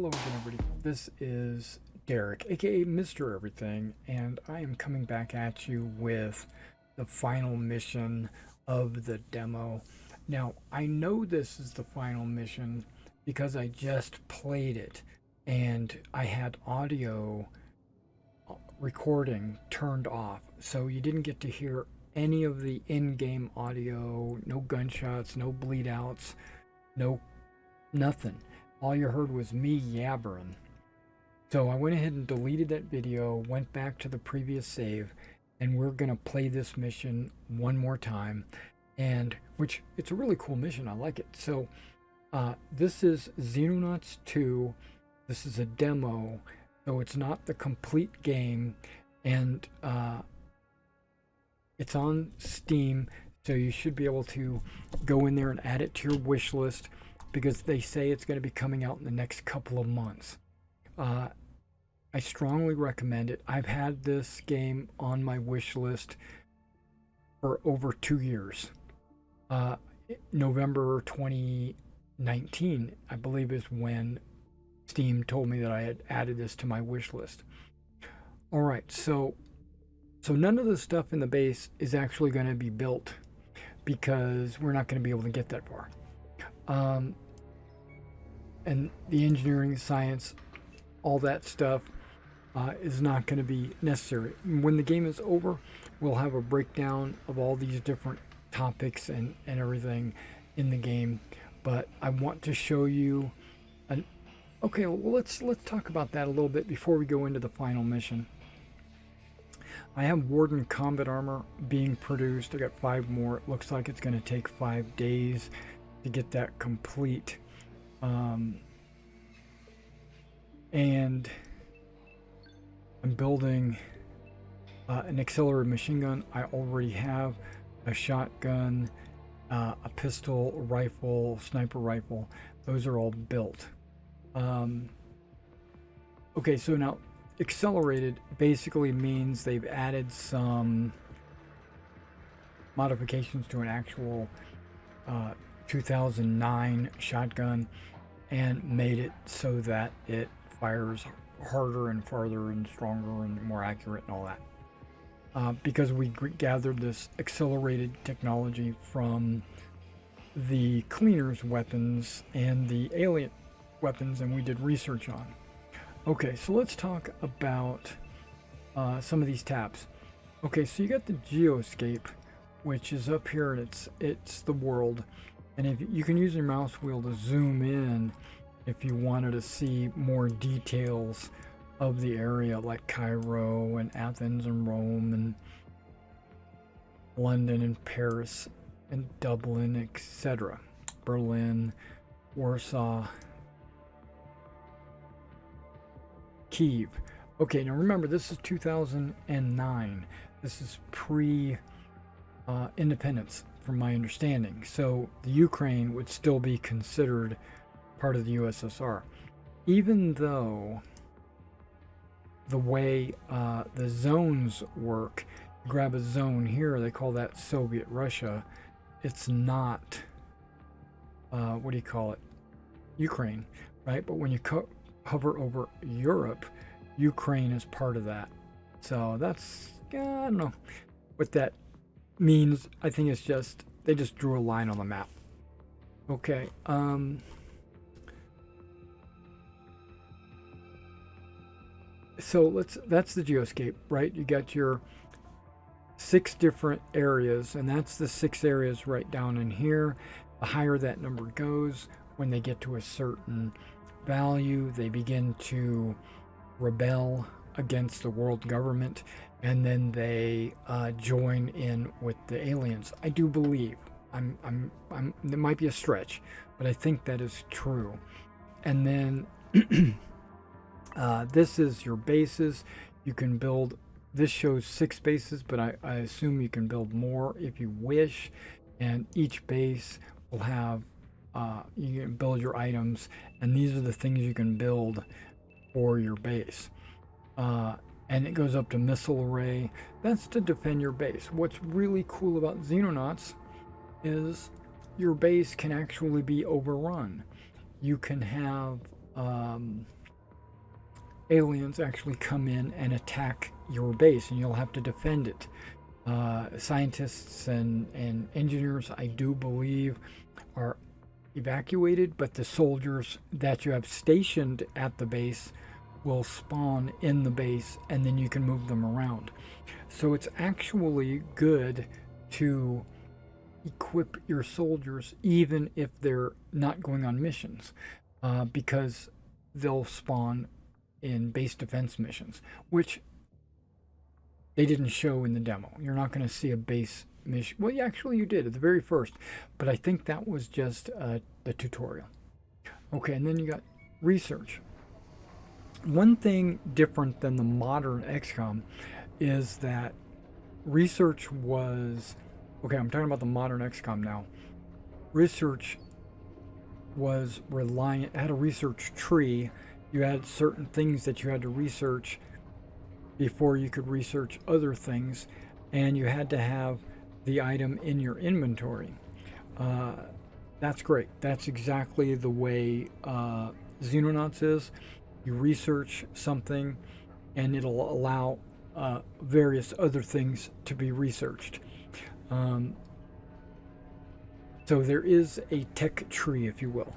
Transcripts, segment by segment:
Hello again, everybody. This is Derek, aka Mr. Everything, and I am coming back at you with the final mission of the demo. Now, I know this is the final mission because I just played it and I had audio recording turned off, so you didn't get to hear any of the in-game audio, no gunshots, no bleed outs, no nothing. All you heard was me yabbering. So I went ahead and deleted that video, went back to the previous save, and we're going to play this mission one more time. And which it's a really cool mission. I like it. So this is Xenonauts-2. This is a demo, so it's not the complete game. And it's on Steam, so you should be able to go in there and add it to your wish list, because they say it's going to be coming out in the next couple of months. I strongly recommend it. I've had this game on my wish list for over 2 years. November 2019, I believe, is when Steam told me that I had added this to my wish list. All right, so none of the stuff in the base is actually going to be built because we're not going to be able to get that far. And the engineering, science, all that stuff is not going to be necessary. When the game is over, we'll have a breakdown of all these different topics and everything in the game. But I want to show you okay, well, let's talk about that a little bit before we go into the final mission. I have Warden combat armor being produced. I got 5 more. It looks like it's going to take 5 days to get that complete. And I'm building an accelerated machine gun. I already have a shotgun, a pistol, a rifle, sniper rifle. Those are all built. Okay, so now accelerated basically means they've added some modifications to an actual 2009 shotgun and made it so that it fires harder and farther and stronger and more accurate and all that. Because we gathered this accelerated technology from the cleaners weapons and the alien weapons, and we did research on. Okay, so let's talk about some of these tabs. Okay, so you got the geoscape, which is up here, and it's the world. And if you can use your mouse wheel to zoom in if you wanted to see more details of the area, like Cairo and Athens and Rome and London and Paris and Dublin, etc. Berlin, Warsaw, Kyiv. Okay, now remember, this is 2009. This is pre-independence, from my understanding. So the Ukraine would still be considered part of the USSR, even though the way the zones work, you grab a zone here, they call that Soviet Russia. It's not, what do you call it? Ukraine, right? But when you hover over Europe, Ukraine is part of that. So that's, I don't know what that means. I think it's just, they just drew a line on the map. Okay, so that's the geoscape, right? You got your 6 different areas, and that's the 6 areas right down in here. The higher that number goes, when they get to a certain value, they begin to rebel against the world government, and then they join in with the aliens. I do believe. There might be a stretch, but I think that is true. And then this is your bases. You can build. This shows 6 bases, but I assume you can build more if you wish. And each base will have. You can build your items, and these are the things you can build for your base. And it goes up to missile array. That's to defend your base. What's really cool about Xenonauts is your base can actually be overrun. You can have aliens actually come in and attack your base, and you'll have to defend it. Scientists and engineers, I do believe, are evacuated, but the soldiers that you have stationed at the base will spawn in the base, and then you can move them around. So it's actually good to equip your soldiers even if they're not going on missions, because they'll spawn in base defense missions, which they didn't show in the demo. You're not going to see a base mission. Well, actually you did at the very first, but I think that was just the tutorial. Okay, and then you got research. One thing different than the modern XCOM is that research was, okay, I'm talking about the modern XCOM now. Research was reliant, had a research tree. You had certain things that you had to research before you could research other things, and you had to have the item in your inventory. That's great. That's exactly the way Xenonauts is. You research something, and it'll allow various other things to be researched. So there is a tech tree, if you will.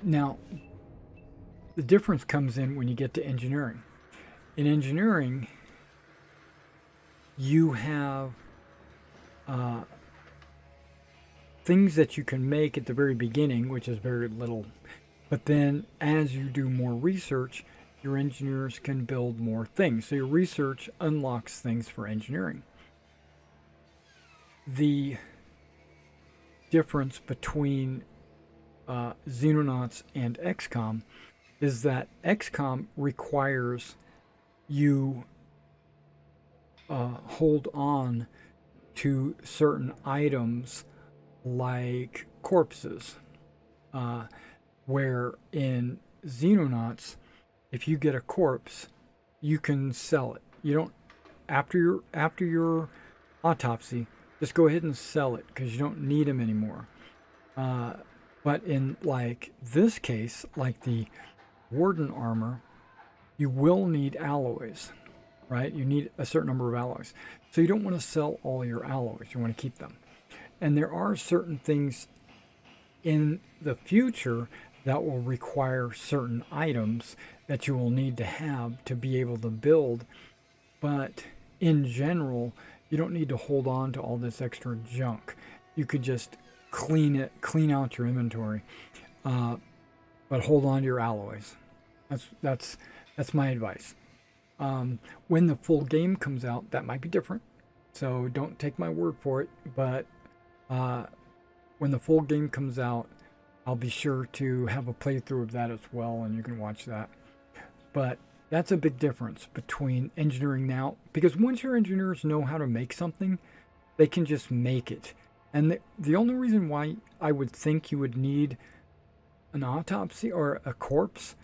Now, the difference comes in when you get to engineering. In engineering, you have things that you can make at the very beginning, which is very little. But then as you do more research, your engineers can build more things. So your research unlocks things for engineering. The difference between Xenonauts and XCOM is that XCOM requires you hold on to certain items like corpses, where in Xenonauts, if you get a corpse, you can sell it. You don't, after your autopsy, just go ahead and sell it because you don't need them anymore. But in like this case, like the Warden armor, you will need alloys, right? You need a certain number of alloys. So you don't want to sell all your alloys. You want to keep them. And there are certain things in the future that will require certain items that you will need to have to be able to build. But in general, you don't need to hold on to all this extra junk. You could just clean out your inventory, but hold on to your alloys. That's my advice. When the full game comes out, that might be different. So don't take my word for it. But when the full game comes out, I'll be sure to have a playthrough of that as well, and you can watch that. But that's a big difference between engineering now, because once your engineers know how to make something, they can just make it. And the only reason why I would think you would need an autopsy or a corpse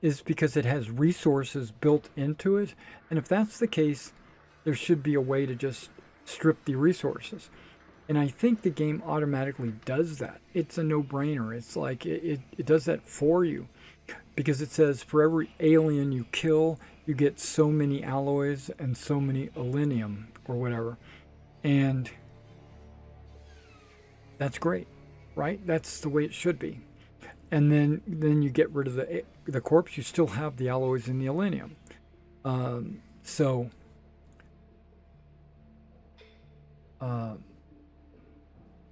is because it has resources built into it. And if that's the case, there should be a way to just strip the resources. And I think the game automatically does that. It's a no-brainer. It's like it does that for you, because it says for every alien you kill, you get so many alloys and so many alenium or whatever. And that's great, right? That's the way it should be. And then you get rid of the corpse. You still have the alloys and the alenium.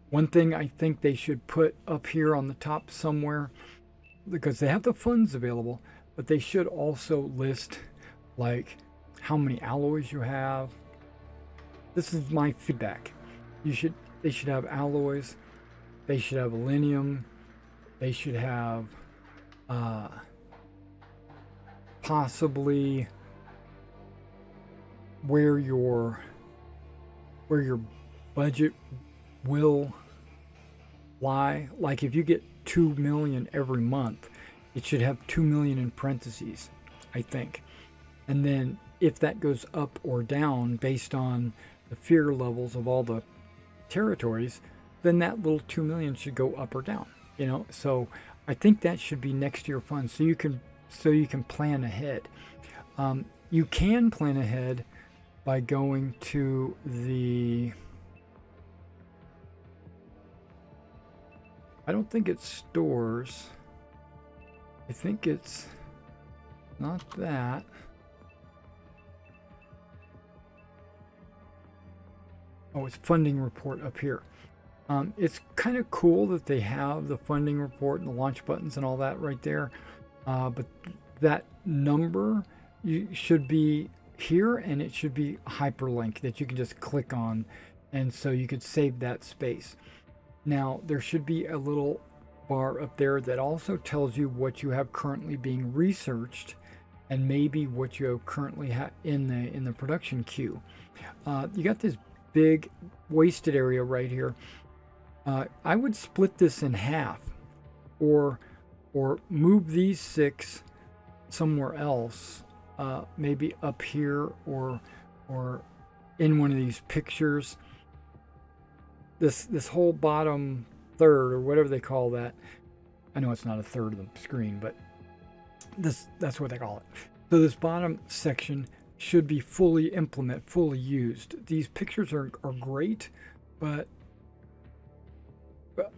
One thing I think they should put up here on the top somewhere, because they have the funds available, but they should also list like how many alloys you have. This is my feedback. They should have alloys. They should have alenium. They should have possibly where your budget will lie. Like if you get 2 million every month, it should have 2 million in parentheses, I think. And then if that goes up or down based on the fear levels of all the territories, then that little 2 million should go up or down, you know. So I think that should be next to your fund, so you can plan ahead. You can plan ahead by going to the, I don't think it's stores. I think it's not that. Oh, it's funding report up here. It's kind of cool that they have the funding report and the launch buttons and all that right there. But that number should be here, and it should be a hyperlink that you can just click on, and so you could save that space. Now there should be a little bar up there that also tells you what you have currently being researched, and maybe what you have currently in the production queue. You got this big wasted area right here. I would split this in half, or move these 6 somewhere else, maybe up here, or in one of these pictures. This whole bottom third, or whatever they call that. I know it's not a third of the screen, but that's what they call it. So this bottom section should be fully used. These pictures are great, but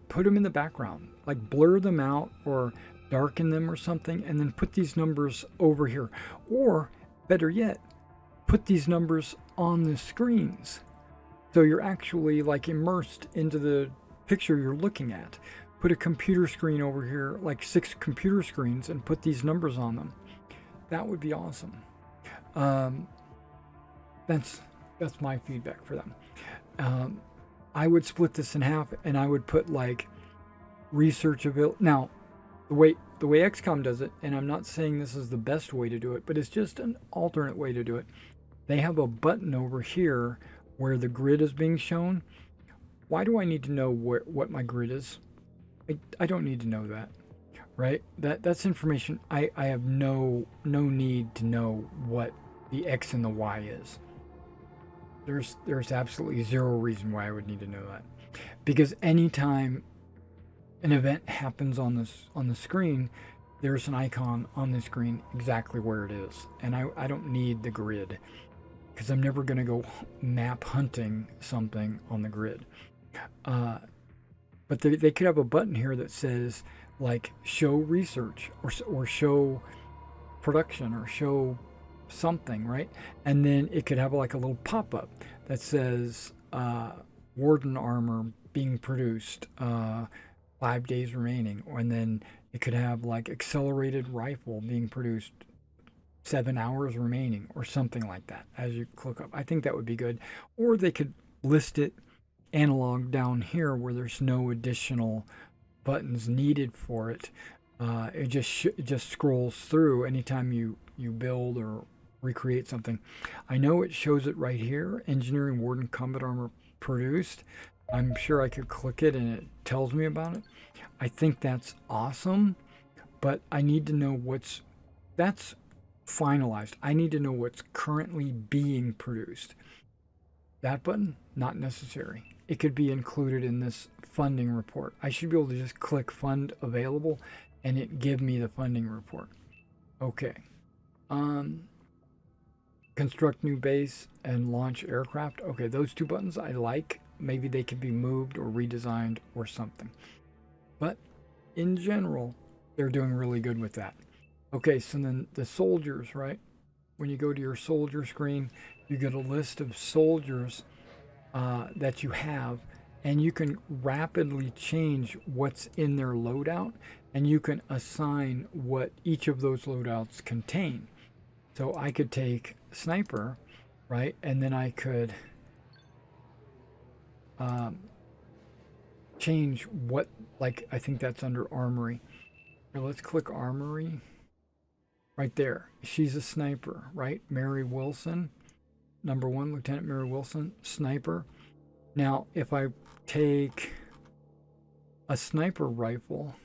put them in the background, like blur them out or darken them or something, and then put these numbers over here. Or better yet, put these numbers on the screens, so you're actually like immersed into the picture you're looking at. Put a computer screen over here, like 6 computer screens, and put these numbers on them. That would be awesome. That's my feedback for them. I would split this in half, and I would put like research available. Now, the way XCOM does it, and I'm not saying this is the best way to do it, but it's just an alternate way to do it. They have a button over here where the grid is being shown. Why do I need to know what my grid is? I don't need to know that, right? That's information. I have no need to know what the X and the Y is. There's absolutely zero reason why I would need to know that, because anytime an event happens on the screen, there's an icon on the screen exactly where it is, and I don't need the grid, because I'm never going to go map hunting something on the grid. But they could have a button here that says like show research, or show production, or show something, right? And then it could have like a little pop-up that says Warden armor being produced, 5 days remaining. And then it could have like accelerated rifle being produced, 7 hours remaining, or something like that as you click up. I think that would be good. Or they could list it analog down here where there's no additional buttons needed for it. It just scrolls through anytime you build or recreate something. I know it shows it right here, Engineering Warden Combat Armor produced. I'm sure I could click it and it tells me about it. I think that's awesome, but I need to know that's finalized. I need to know what's currently being produced. That button, not necessary. It could be included in this funding report. I should be able to just click fund available and it give me the funding report. Okay. Construct new base and launch aircraft. Okay, those 2 buttons I like. Maybe they could be moved or redesigned or something. But in general, they're doing really good with that. Okay, so then the soldiers, right? When you go to your soldier screen, you get a list of soldiers that you have, and you can rapidly change what's in their loadout, and you can assign what each of those loadouts contain. So I could take sniper, right? And then I could change what, like, I think that's under armory. Here, let's click armory. Right there. She's a sniper, right? Mary Wilson, number 1, Lieutenant Mary Wilson, sniper. Now, if I take a sniper rifle,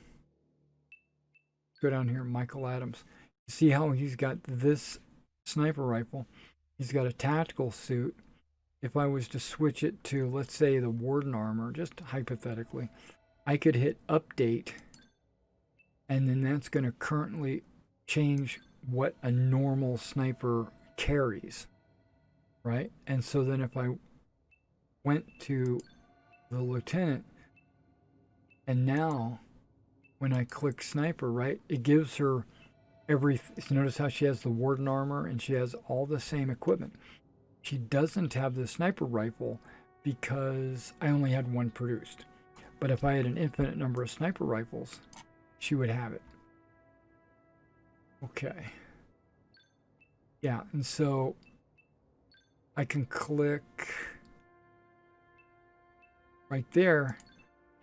go down here, Michael Adams. See how he's got this sniper rifle? He's got a tactical suit. If I was to switch it to, let's say, the Warden armor, just hypothetically, I could hit update, and then that's going to currently change what a normal sniper carries, right? And so then if I went to the lieutenant, and now when I click sniper, right, it gives her notice how she has the warden armor and she has all the same equipment. She doesn't have the sniper rifle because I only had one produced. But if I had an infinite number of sniper rifles, she would have it. Okay. Yeah, and so I can click right there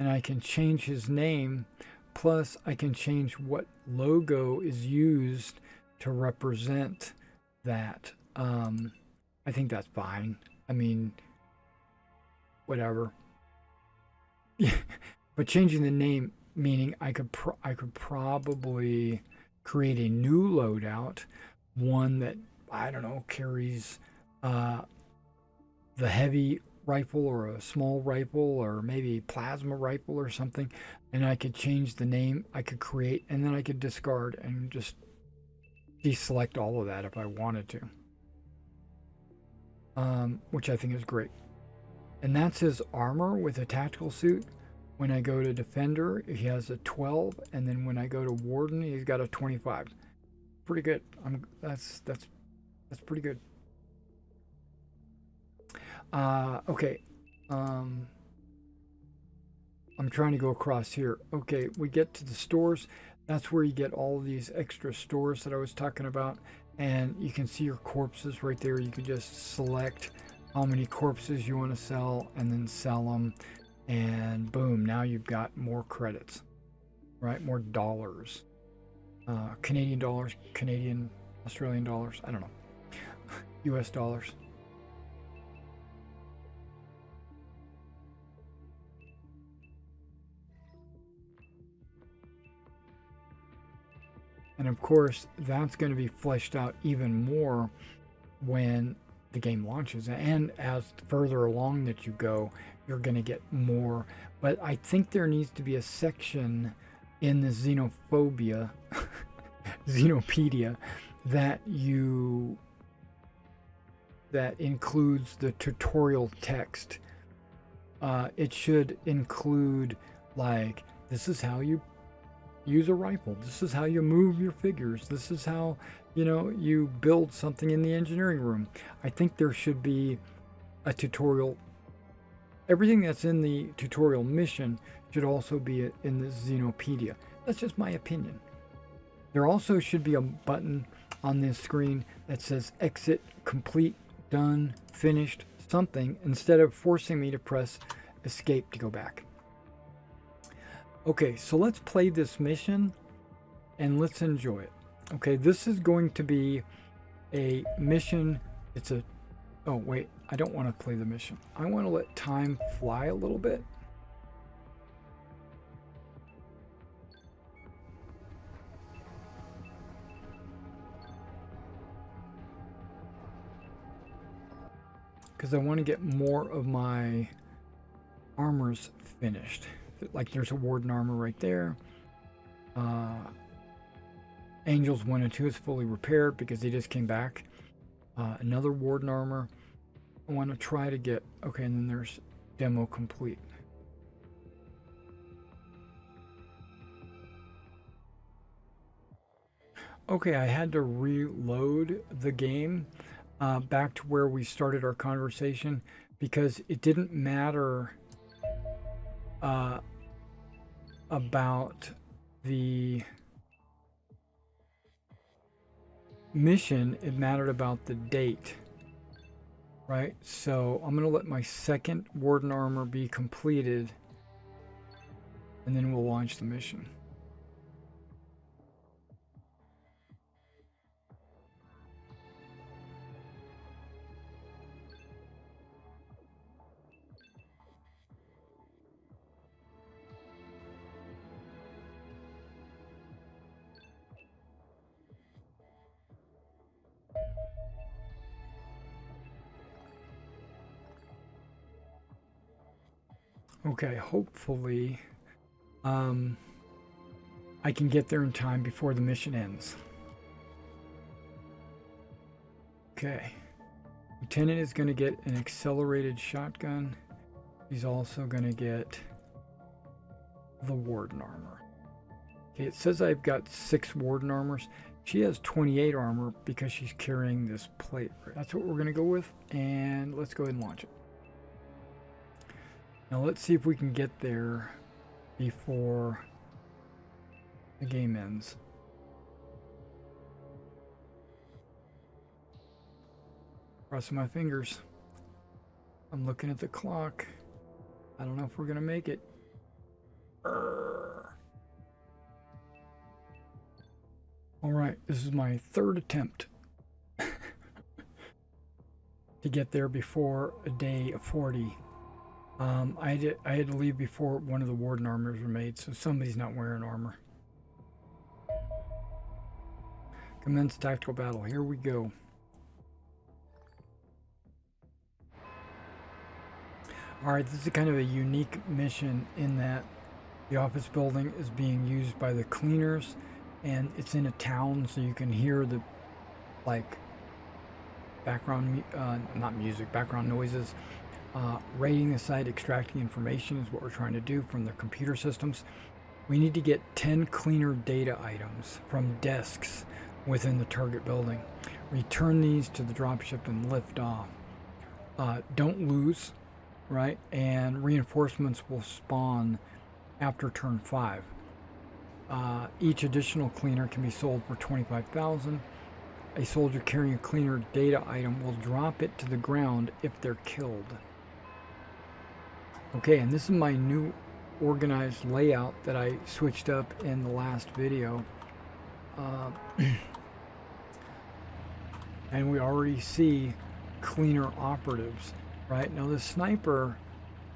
and I can change his name. Plus, I can change what logo is used to represent that. I think that's fine. I mean, whatever. Yeah, but changing the name, meaning I could probably create a new loadout, one that I don't know carries the heavy rifle or a small rifle or maybe plasma rifle or something, and I could change the name. I could create, and then I could discard and just deselect all of that if I wanted to, which I think is great. And that's his armor with a tactical suit. When I go to Defender, he has a 12, and then when I go to Warden, he's got a 25. Pretty good. That's pretty good. Okay. I'm trying to go across here. Okay, we get to the stores. That's where you get all of these extra stores that I was talking about, and you can see your corpses right there. You can just select how many corpses you want to sell and then sell them, and boom, now you've got more credits, right? More dollars. Canadian dollars, Australian dollars, I don't know. US dollars. And of course, that's going to be fleshed out even more when the game launches. And as further along that you go, you're going to get more. But I think there needs to be a section in the xenophobia, Xenopedia, that includes the tutorial text. It should include, like, this is how you use a rifle. This is how you move your figures. This is how, you build something in the engineering room. I think there should be a tutorial. Everything that's in the tutorial mission should also be in the Xenopedia. That's just my opinion. There also should be a button on this screen that says exit, complete, done, finished, something, instead of forcing me to press escape to go back. Okay, so let's play this mission and let's enjoy it. Okay, this is going to be a mission. Oh wait, I don't want to play the mission. I want to let time fly a little bit. Because I want to get more of my armors finished. Like there's a warden armor right there. Angels 1 and 2 is fully repaired because they just came back. Another warden armor. I want to try to get... Okay, and then there's demo complete. Okay, I had to reload the game back to where we started our conversation because it didn't matter about the mission, it mattered about the date, right? So I'm going to let my second warden armor be completed and then we'll launch the mission. Okay, hopefully I I can get there in time before the mission ends. Okay. Lieutenant is going to get an accelerated shotgun. He's also going to get the Warden armor. Okay, it says I've got 6 Warden armors. She has 28 armor because she's carrying this plate. That's what we're going to go with, and let's go ahead and launch it. Now let's see if we can get there before the game ends. Crossing my fingers. I'm looking at the clock. I don't know if we're going to make it. All right, this is my 3rd attempt to get there before a day of 40. I had to leave before one of the Warden armors were made, so somebody's not wearing armor. Commence tactical battle. Here we go. All right, this is kind of a unique mission in that the office building is being used by the cleaners, and it's in a town, so you can hear the background, not music, background noises. Raiding the site, extracting information is what we're trying to do from the computer systems. We need to get 10 cleaner data items from desks within the target building. Return these to the dropship and lift off. Don't lose, right? And reinforcements will spawn after turn 5. Each additional cleaner can be sold for 25,000. A soldier carrying a cleaner data item will drop it to the ground if they're killed. Okay, and this is my new organized layout that I switched up in the last video. And we already see cleaner operatives, right? Now the sniper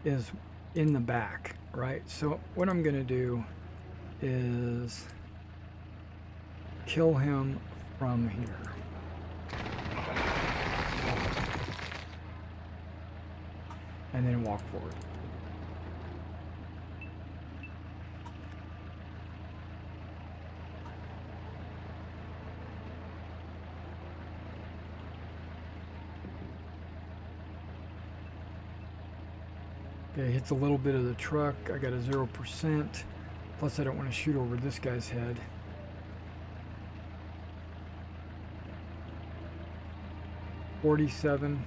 is in the back, right? So what I'm going to do is kill him from here. And then walk forward. Okay, hits a little bit of the truck. I got a 0%. Plus I don't want to shoot over this guy's head. $47.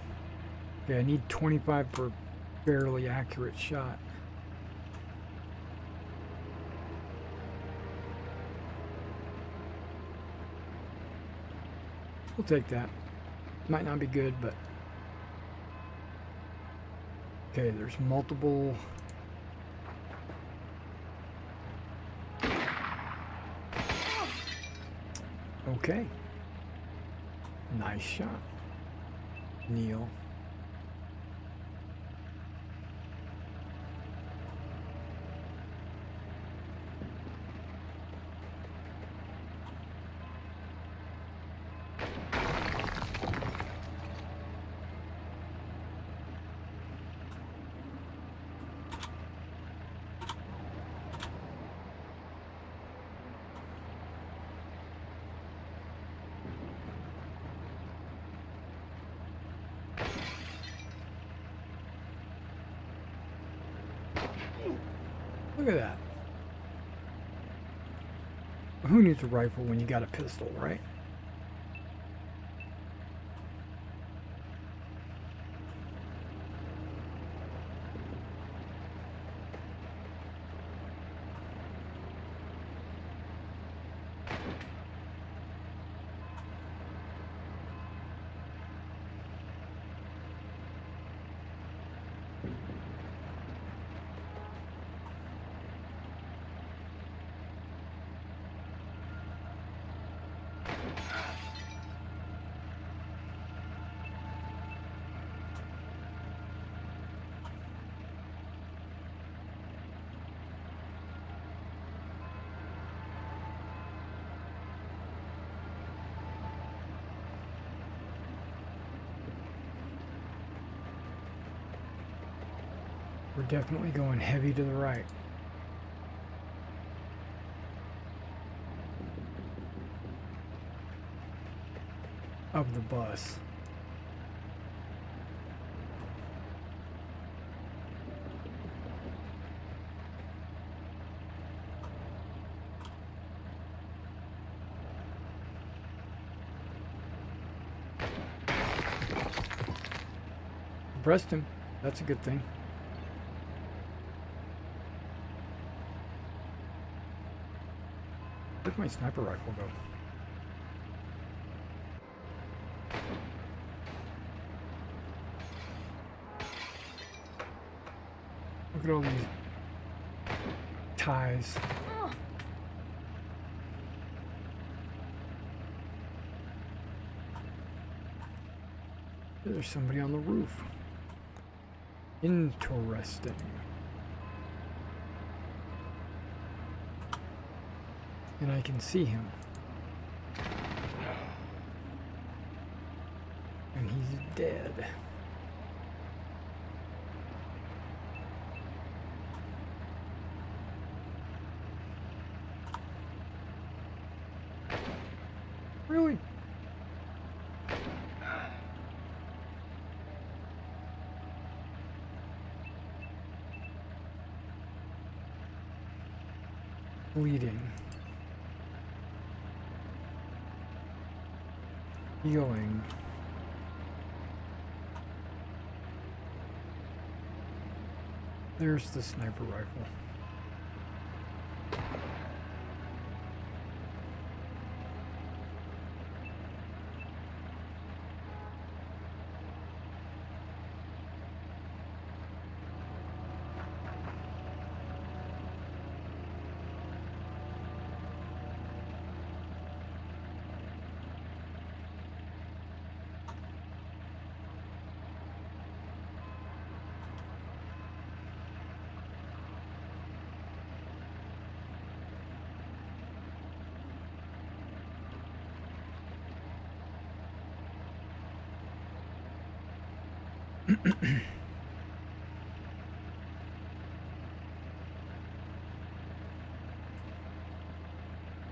Okay, I need 25 for a fairly accurate shot. We'll take that. Might not be good, but okay, there's multiple. Okay. Nice shot, Neil. Look at that. Who needs a rifle when you got a pistol, right? We're definitely going heavy to the right. of the bus. Pressed him. That's a good thing. Where'd my sniper rifle go? Look at all these ties. There's somebody on the roof. Interesting. And I can see him. And he's dead. Really? Bleeding. Healing. There's the sniper rifle.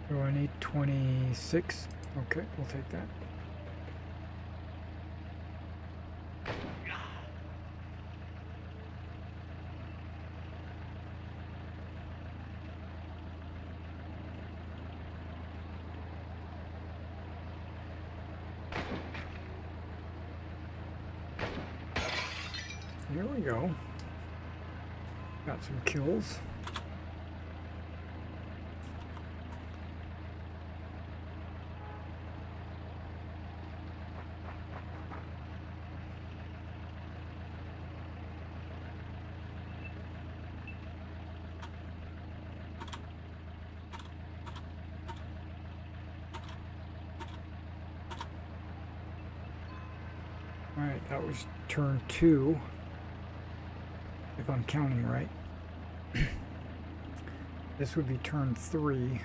So I need 26. Okay, we'll take that. There we go. Got some kills. All right, that was turn 2. If I'm counting right. This would be turn 3.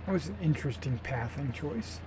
That was an interesting pathing choice.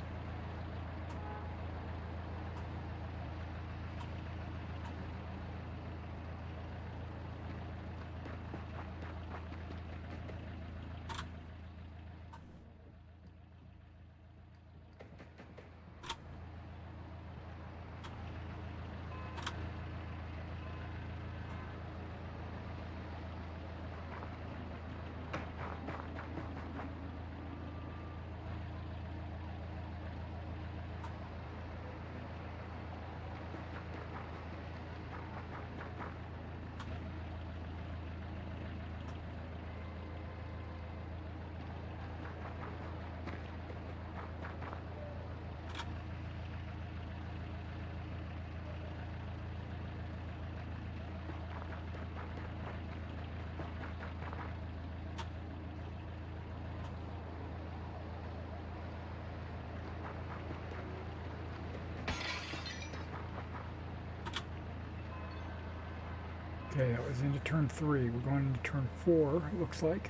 Okay, that was into turn 3. We're going into turn 4, it looks like.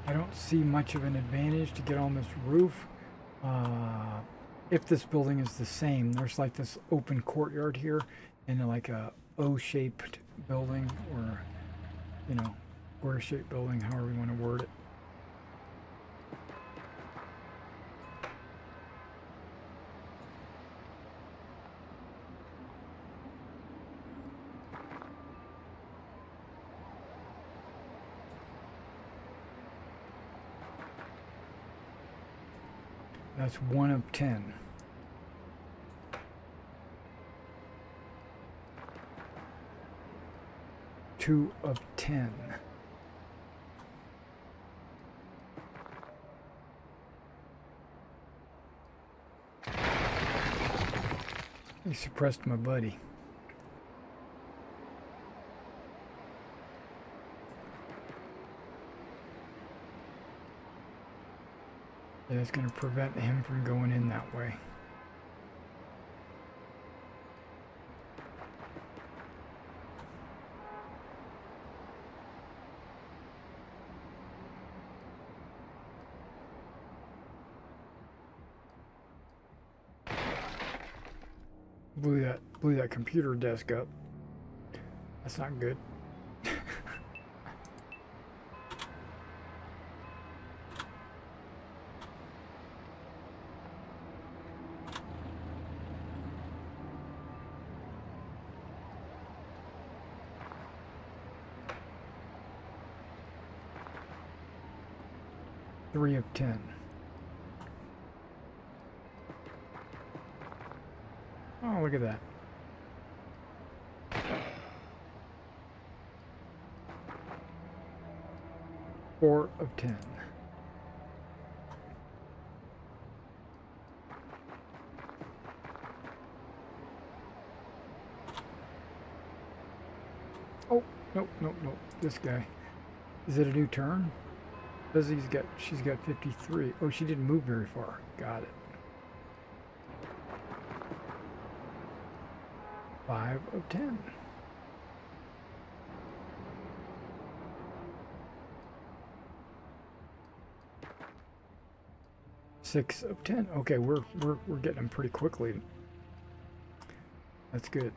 I don't see much of an advantage to get on this roof. If this building is the same, there's like this open courtyard here and like a O-shaped building, or, you know, square-shaped building, however you want to word it. That's 1 of 10. Two of 10. He suppressed my buddy. Yeah, it's going to prevent him from going in that way. Blew that computer desk up. That's not good. 3 of 10. Oh, look at that. Four of 10. Oh, nope. This guy. Is it a new turn? Says she's got 53. Oh, she didn't move very far. Got it. 5 of 10. Six of 10. Okay, we're getting them pretty quickly. That's good.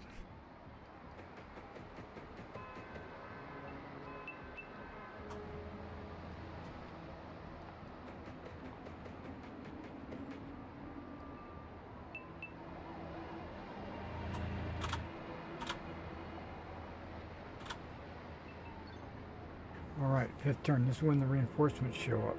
All right, 5th turn. This is when the reinforcements show up.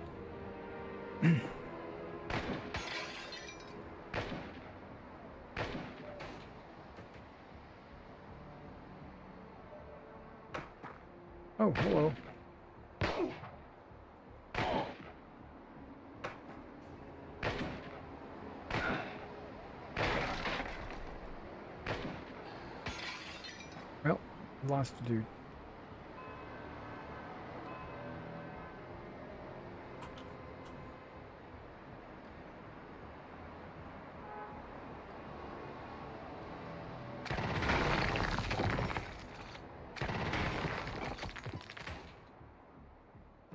Oh, hello. Well, lost a dude.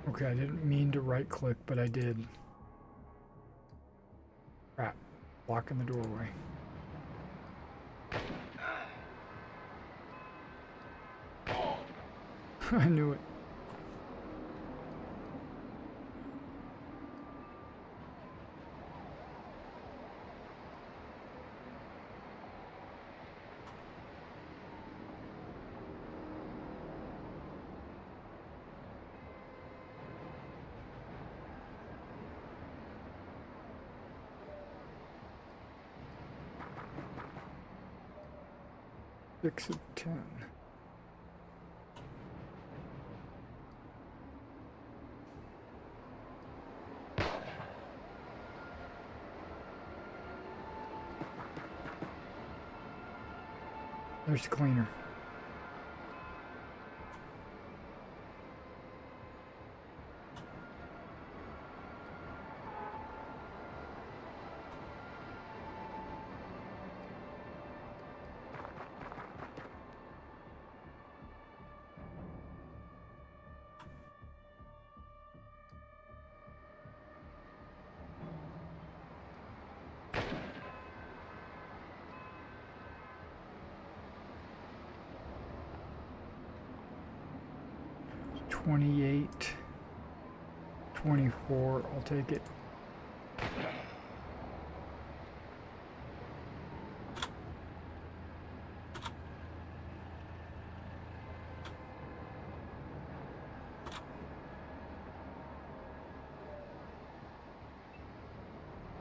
Okay, I didn't mean to right click, but I did. Crap. Blocking the doorway. I knew it. Six of 10. There's the cleaner. 28, 24, I'll take it.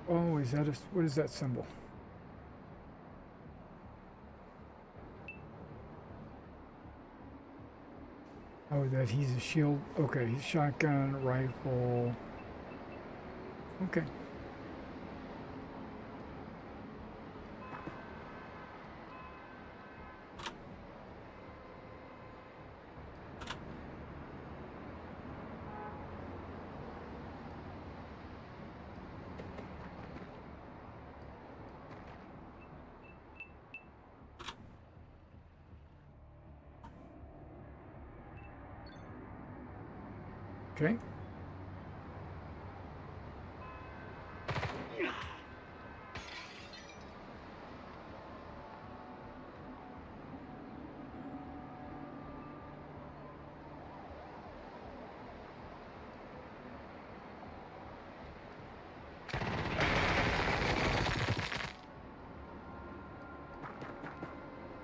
Oh, is that what is that symbol? Oh, that he's a shield. Okay, he's shotgun, rifle. Okay. Okay.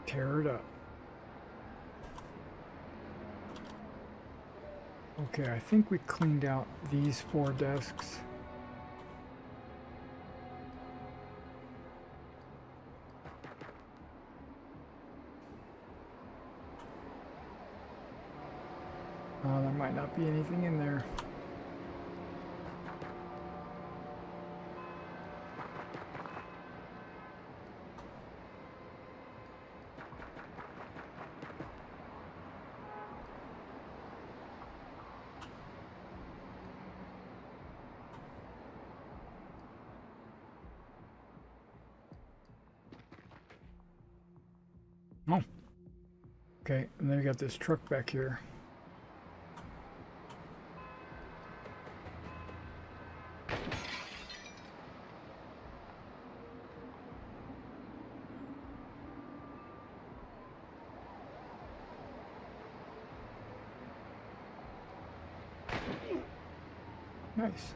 Tear it up. Okay, I think we cleaned out these 4 desks. There might not be anything in there. Oh. Okay, and then we got this truck back here. Nice.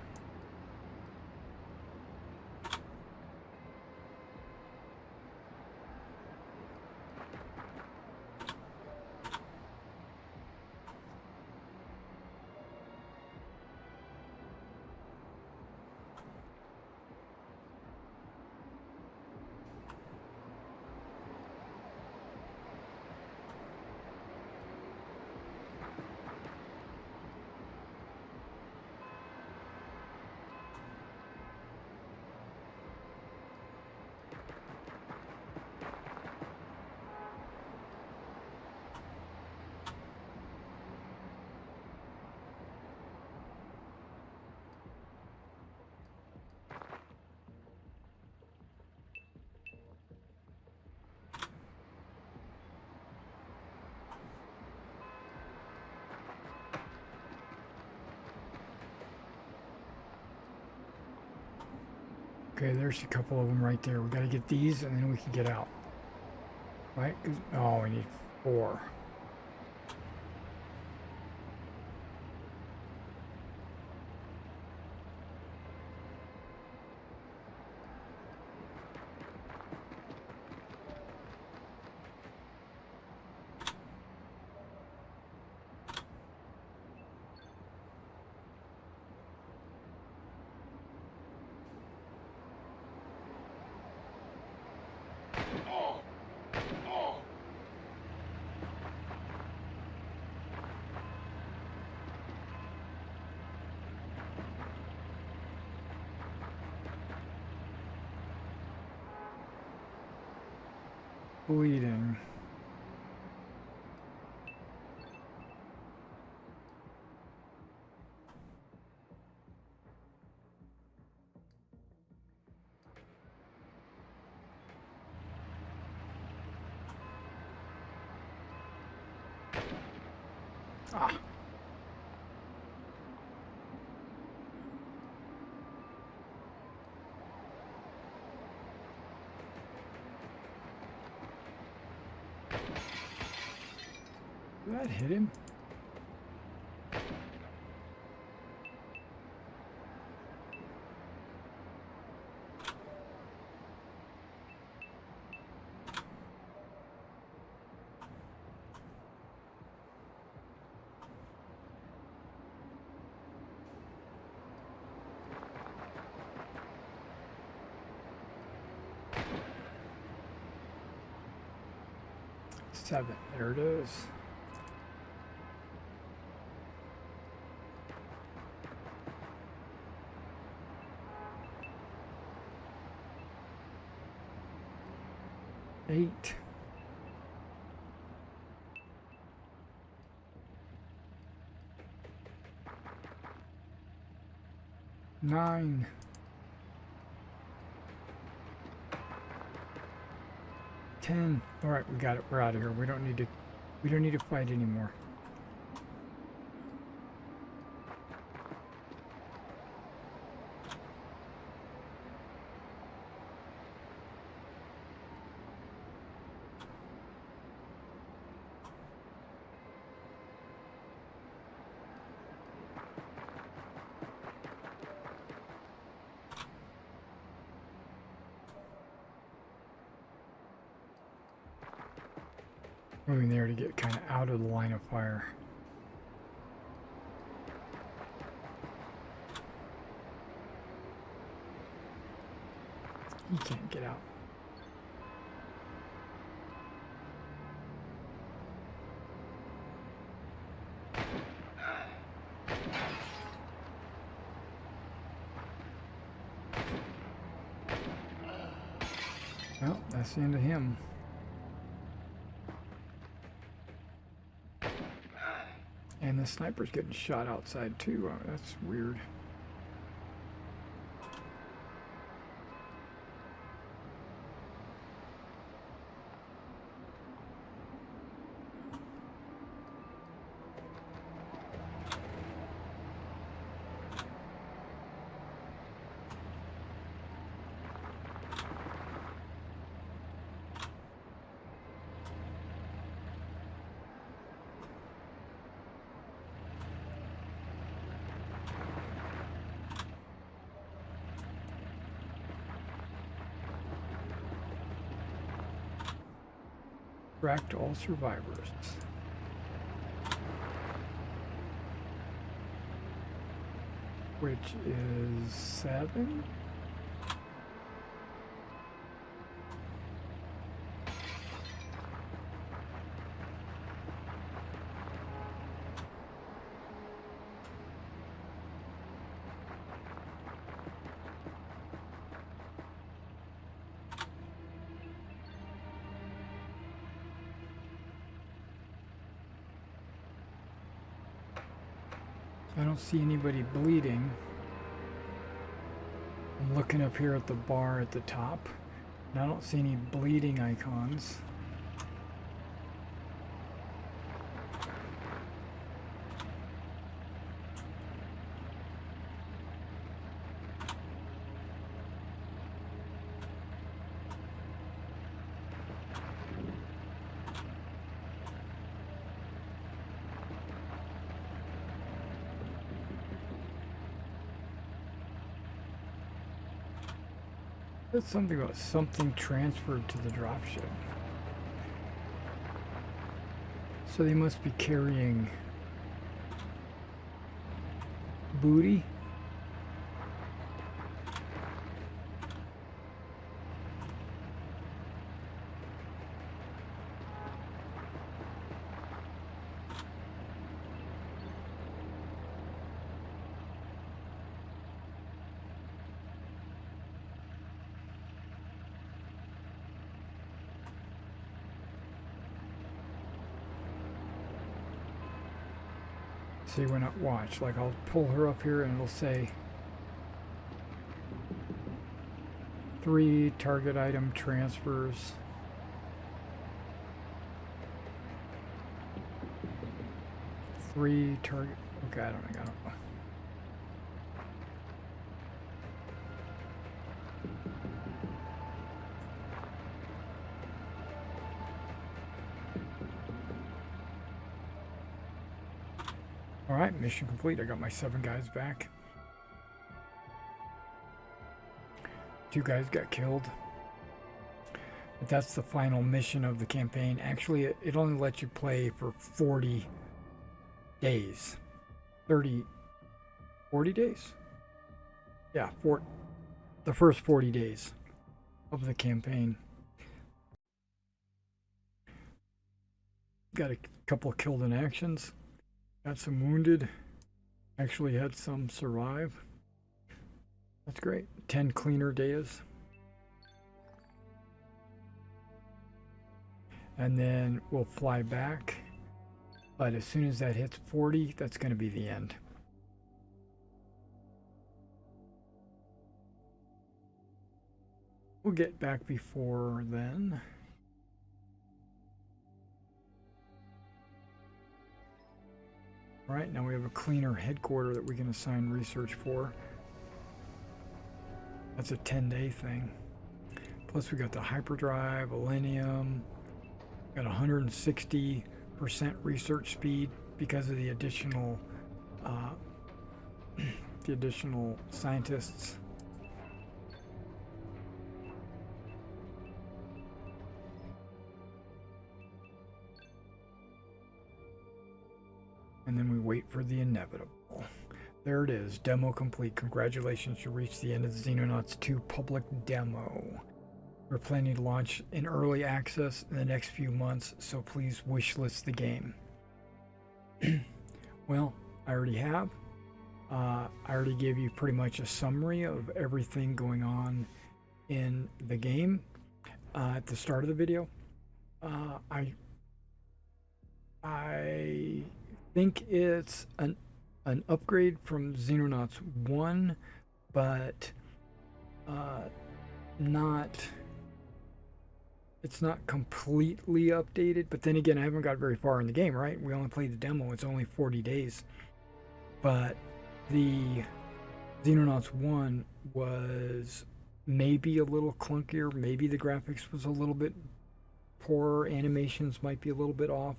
Okay, there's a couple of them right there. We gotta get these and then we can get out. Right? Oh, we need 4. Bleeding. Ah. Did that hit him? 7. There it is. Eight. 9. 10. All right, we got it. We're out of here. We don't need to fight anymore. Moving there to get kind of out of the line of fire. He can't get out. Well, that's the end of him. And the sniper's getting shot outside too. Oh, that's weird. Tracked all survivors. Which is 7? I don't see anybody bleeding. I'm looking up here at the bar at the top, and I don't see any bleeding icons. That's something about something transferred to the dropship. So they must be carrying booty. See, when I watch, like I'll pull her up here and it'll say 3 target item transfers. Three target. Okay, I don't know. All right, mission complete. I got my 7 guys back. 2 guys got killed. But that's the final mission of the campaign. Actually, it only lets you play for 40 days. 40 days? Yeah, the first 40 days of the campaign. Got a couple killed in actions. Got some wounded. Actually had some survive. That's great. 10 cleaner days. And then we'll fly back. But as soon as that hits 40, that's going to be the end. We'll get back before then. All right, now we have a cleaner headquarter that we can assign research for. That's a 10-day thing. Plus we got the hyperdrive, Millennium, got 160% research speed because of the additional scientists. And then we wait for the inevitable. There it is, demo complete. Congratulations, you reached the end of the Xenonauts-2 public demo. We're planning to launch in early access in the next few months, so please wishlist the game. Well, I already have. I already gave you pretty much a summary of everything going on in the game at the start of the video. I think it's an upgrade from Xenonauts 1, but it's not completely updated. But then again, I haven't got very far in the game, right? We only played the demo. It's only 40 days. But the Xenonauts 1 was maybe a little clunkier. Maybe the graphics was a little bit poorer. Animations might be a little bit off.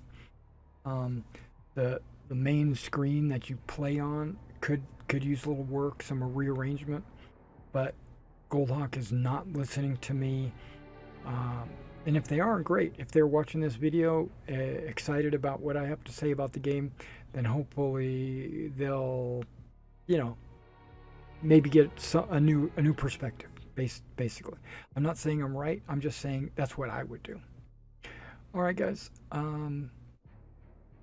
The main screen that you play on could use a little work, some rearrangement, but Goldhawk is not listening to me. And if they are, great. If they're watching this video excited about what I have to say about the game, then hopefully they'll, maybe get a new perspective. Basically, I'm not saying I'm right. I'm just saying that's what I would do. All right, guys.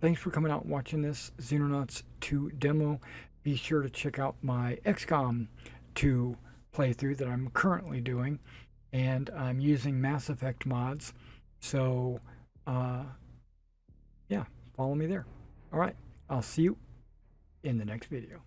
Thanks for coming out and watching this Xenonauts 2 demo. Be sure to check out my XCOM 2 playthrough that I'm currently doing, and I'm using Mass Effect mods. So, yeah, follow me there. All right, I'll see you in the next video.